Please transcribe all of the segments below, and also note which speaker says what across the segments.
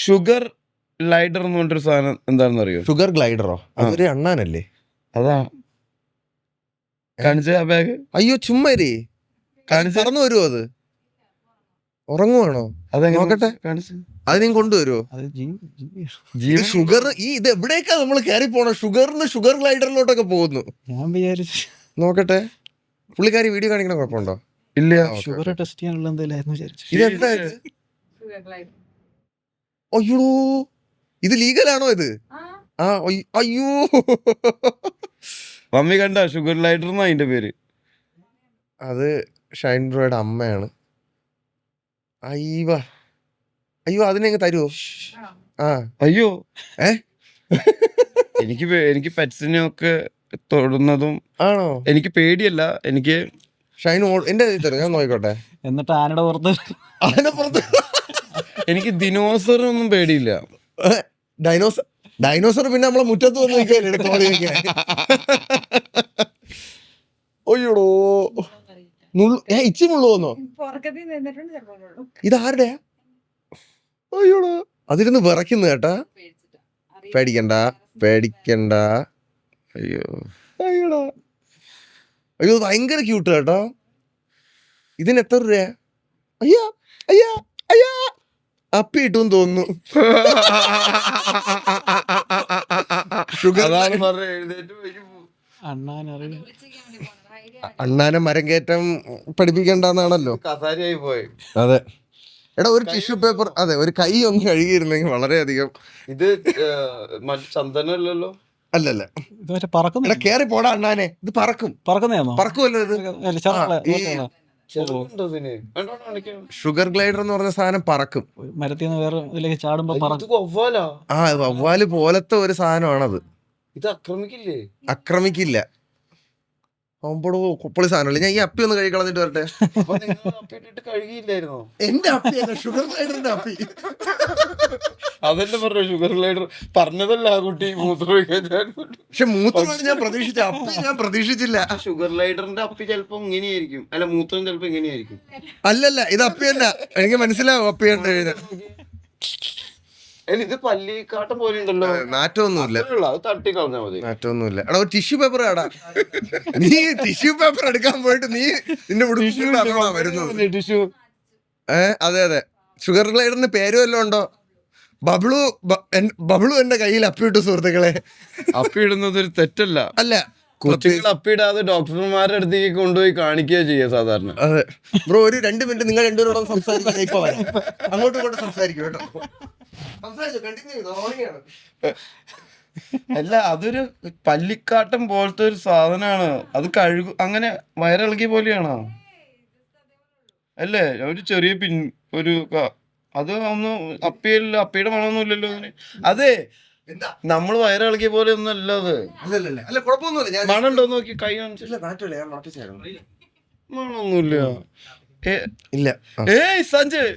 Speaker 1: Sugar later എന്ന് പറഞ്ഞൊരു സാധനം എന്താണെന്ന് അറിയോ?
Speaker 2: ഷുഗർ ഗ്ലൈഡറോ? അതൊരു അണ്ണാനല്ലേ?
Speaker 1: അതാ കാണിച്ച ആ ബാഗ്.
Speaker 2: അയ്യോ ചുമ്മാരി കറന്നു വരുമോ? അത് ഉറങ്ങുവാണോ? നോക്കട്ടെ, അത് നീ കൊണ്ടുവരുമോ? ഷുഗർ ഇത് എവിടേക്കാ നമ്മൾ കയറി പോണോ? ഷുഗർ ഗ്ലൈഡറിലോട്ടൊക്കെ പോകുന്നു.
Speaker 3: ഞാൻ വിചാരിച്ചു
Speaker 2: നോക്കട്ടെ, പുള്ളിക്കാരി വീഡിയോ കാണിക്കണ കുഴപ്പമുണ്ടോ?
Speaker 1: ഇല്ല,
Speaker 3: ഷുഗർ ടെസ്റ്റ് ചെയ്യാനുള്ള എന്തെങ്കിലും വിചാരിച്ചു.
Speaker 2: ഇതെന്താ ഇത്? അയ്യോ, ഇത് ലീഗലാണോ ഇത്? ആ അയ്യോ,
Speaker 1: മമ്മി കണ്ട ഷുഗർ ലൈഡർ എന്നാ അതിന്റെ പേര്.
Speaker 2: അത് ഷൈൻ ബ്രോയുടെ അമ്മയാണ്. അയ്യോ അയ്യോ, അതിനെങ്ങ് തരുമോ? ആ
Speaker 1: അയ്യോ എനിക്ക് പെറ്റ്സിനെയൊക്കെ തൊടുന്നതും
Speaker 2: ആണോ?
Speaker 1: എനിക്ക് പേടിയല്ല. എനിക്ക്
Speaker 2: ഷൈൻ എന്റെ തരും, ഞാൻ നോക്കിക്കോട്ടെ.
Speaker 3: എന്നിട്ട് ആനയുടെ പുറത്ത്
Speaker 1: എനിക്ക് ദിനോസറൊന്നും പേടിയില്ല.
Speaker 2: ഡൈനോസർ പിന്നെ നമ്മളെ മുറ്റത്ത് വന്ന് നിൽക്കാനേ കോളി വെക്കാൻ. ഒയ്യോടോ, ഇച്ചി മുള്ളുവന്നോ? ഇതാരുടെയാ? അയ്യോടോ, അതിരുന്ന് വിറയ്ക്കുന്നു കേട്ടാ. പേടിക്കണ്ട പേടിക്കണ്ട.
Speaker 1: അയ്യോ
Speaker 2: അയ്യോടാ, അയ്യോ ഭയങ്കര ക്യൂട്ട് കേട്ടോ. ഇതിന് എത്ര രൂപയാ? അയ്യാ അയ്യാ അയ്യാ, അപ്പി ഇട്ടുന്ന് തോന്നുന്നു. ഷുഗർ അണ്ണാനെ മരം കയറ്റം പഠിപ്പിക്കണ്ടെന്നാണല്ലോ.
Speaker 1: കസാരയായി പോയി.
Speaker 2: അതെ എടാ, ഒരു ടിഷ്യൂ പേപ്പർ, അതെ ഒരു കൈ ഒന്ന് കഴുകിയിരുന്നെങ്കിൽ വളരെയധികം.
Speaker 1: ഇത് ചന്ദനല്ലോ?
Speaker 2: അല്ലല്ല,
Speaker 3: ഇതുവരെ പറക്കുന്ന
Speaker 2: കേറി പോടാ അണ്ണാനെ. ഇത് പറക്കും.
Speaker 3: പറക്കുന്നതാണോ?
Speaker 2: പറക്കുമല്ലോ ഇത്. ഷുഗർ ഗ്ലൈഡർ എന്ന് പറഞ്ഞ സാധനം പറക്കും.
Speaker 3: മരത്തിൽ നിന്ന് വേറെ ഇതിലേക്ക് ചാടുമ്പോ
Speaker 2: ആ വവ്വാല് പോലത്തെ ഒരു സാധനമാണത്.
Speaker 1: ഇത്
Speaker 2: ആക്രമിക്കില്ല. അമ്പോടോ കുപ്പളി സാധനമല്ലേ. ഞാൻ ഈ അപ്പി ഒന്ന് കഴുകി കളഞ്ഞിട്ട് വരട്ടെ.
Speaker 1: കഴുകിയില്ലായിരുന്നോ?
Speaker 2: എന്റെ അപ്പിയല്ല, ഷുഗർ ഗ്ലൈഡറിന്റെ അപ്പി.
Speaker 1: അതല്ലേ പറഞ്ഞു, ഷുഗർ ഗ്ലൈഡർ പറഞ്ഞതല്ല ആ കുട്ടി മൂത്രം.
Speaker 2: പക്ഷെ മൂത്രം ഞാൻ പ്രതീക്ഷിച്ച, അപ്പി ഞാൻ പ്രതീക്ഷിച്ചില്ല.
Speaker 1: ഷുഗർ ഗ്ലൈഡറിന്റെ അപ്പി ചിലപ്പോ ഇങ്ങനെയായിരിക്കും, അല്ല മൂത്രം ചിലപ്പോ ഇങ്ങനെയായിരിക്കും.
Speaker 2: അല്ലല്ല, ഇത് അപ്പി തന്നെ. എനിക്ക് മനസ്സിലാവും അപ്പി കണ്ടു കഴിഞ്ഞാൽ.
Speaker 1: ഇത് പല്ലിക്കാട്ടം പോലെ ഉണ്ടല്ലോ.
Speaker 2: നാറ്റമൊന്നുമില്ല,
Speaker 1: അത് തട്ടി കളഞ്ഞാൽ മതി.
Speaker 2: നാറ്റമൊന്നുമില്ല. എടാ, ഒരു ടിഷ്യൂ പേപ്പർ ആടാ. നീ ടിഷ്യൂ പേപ്പർ എടുക്കാൻ പോയിട്ട് നീ നിന്റെ വരുന്നത്.
Speaker 1: ടിഷ്യൂ.
Speaker 2: അതെ അതെ, ഷുഗർ ഗ്ലൈഡറിന് പേരും വല്ലതും ഉണ്ടോ? ബബ്ലു എന്റെ കയ്യിൽ അപ്പിട്ടു സുഹൃത്തുക്കളെ.
Speaker 1: അപ്പിയിടുന്നത് ഒരു തെറ്റല്ല.
Speaker 2: അല്ല,
Speaker 1: കൊച്ചുങ്ങൾ അപ്പിയിടാതെ ഡോക്ടർമാരുടെ അടുത്തേക്ക് കൊണ്ടുപോയി കാണിക്കുക ചെയ്യുക സാധാരണ.
Speaker 2: അതെ ബ്രോ, ഒരു 2 മിനിറ്റ് നിങ്ങൾ രണ്ടുപേരോടും സംസാരിക്കാൻ ഇപ്പൊ വരാം. അങ്ങോട്ടും ഇങ്ങോട്ടും സംസാരിക്കും കേട്ടോ.
Speaker 1: അല്ല, അതൊരു പല്ലിക്കാട്ടം പോലത്തെ ഒരു സാധനമാണ്. അത് അങ്ങനെ വയറിളകിയ പോലെയാണോ? അല്ലേ, ഒരു ചെറിയ ഒരു അത് ഒന്നും അപ്പിയുടെ മണമൊന്നും ഇല്ലല്ലോ അതിന്. അതെ, നമ്മള് വയറിളകിയ പോലെ ഒന്നും അല്ല അത്. മണുണ്ടോ നോക്കി, കൈ മണമൊന്നുമില്ല.
Speaker 2: ഇല്ല.
Speaker 1: സഞ്ജയ്,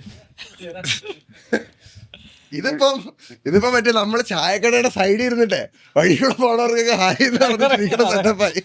Speaker 2: ഇതിപ്പോ മറ്റേ നമ്മള് ചായക്കടയുടെ സൈഡിൽ ഇരുന്നിട്ടേ വഴികൂടെ പോണവർക്കൊക്കെ ഹായ് സെറ്റപ്പായി.